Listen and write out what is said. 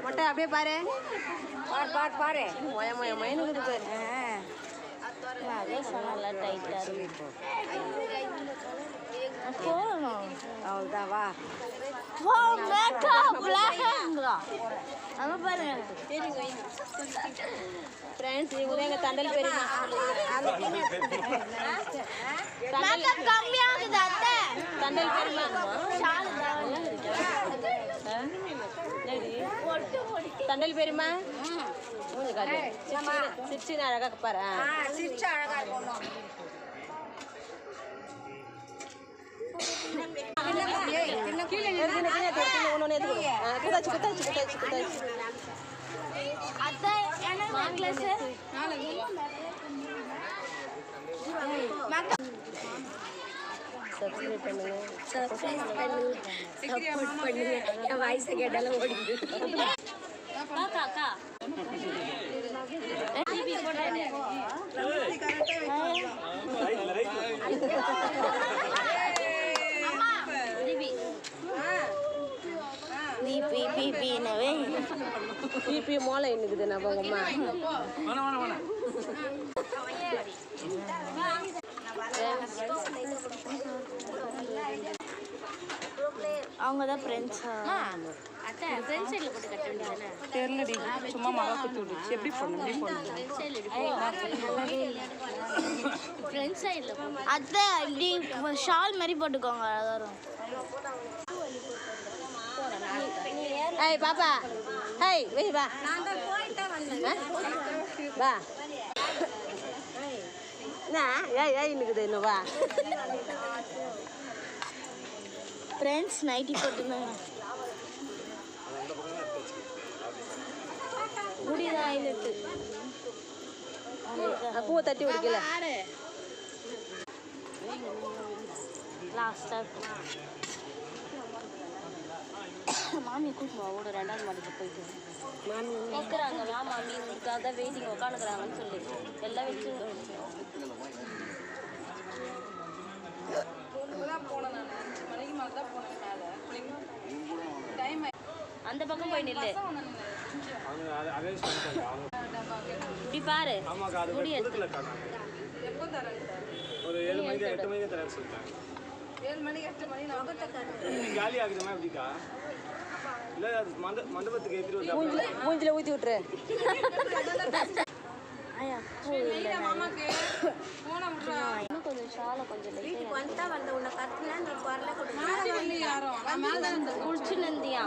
மொட்டை அப்படியே பாரு பாரு மொய மொய மயனுக்கு பாரு நல்லா டைட்டா இருக்கு போகணும் அவ்வளோதான் வா அங்க பாருங்க ஃப்ரெண்ட்ஸ் இவங்க தான் எங்கள் தண்டல் பெரியமா கம்மியாகுது அத்தை தண்டல் பெரியமா தண்டல் பெரியமா சிரிச்சு அழகாக பாரு சிரிச்சு அழகா இருக்கணும் சப்ஸ்கிரைப் பண்ணுங்க சப்போர்ட் பண்ணுங்க என் வாய்ஸ் கேட்டாலும் ஓடிடு காக்கா பிபி மோளை இன்னுக்குது நம்ம அம்மா அவங்கதான் ஃப்ரெண்ட்ஸா அத்தை ஃப்ரெண்ட் சைடுல போட்டு கட்ட வேண்டியதானே தெரியலடி சும்மா மகா குத்து விட்டுச்சு எப்படி போடணும் ஃப்ரெண்ட் சைடுல அத்தை இப்படி ஷால் மாதிரி போட்டுக்கோங்க அழகா வரும் ஏய் பாப்பா ஹேய் வெய் வா நான் தான் போயிட்டே வந்தேன் வா நான் ஏய் இன்னுக்குது இன்னும் வா ஃப்ரெண்ட்ஸ் நைட்டி போட்டுருந்தாங்க முடியுதா ஐநூறு பூவை தட்டி விடுக்கல லாஸ்டா மாமி கூப்பிடுவா ஓட ரெண்டாவது மாடிக்கு போயிட்டு கேட்குறாங்க வா மாமி உங்களுக்காக தான் வெயிட்டிங் உட்காந்துக்கிறாங்கன்னு சொல்லி எல்லாம் வச்சு அந்த பக்கம் போய் நில்லு இப்படி பாரு முடி ஒரு 7 மணிக்கு 8 மணிக்கு தரேன்னு சொல்லிட்டாங்க 7 மணிக்கு 8 மணி காலி ஆகுதுமா எப்படிக்கா இல்லை மண்டபத்துக்கு ஏற்றிட்டு வந்து மூஞ்சில ஊற்றி விட்டுரு கொஞ்சம் ஷாலை கொஞ்சம் வந்த உன்னை கத்துனா நீ குரல குளிச்சு நந்தியா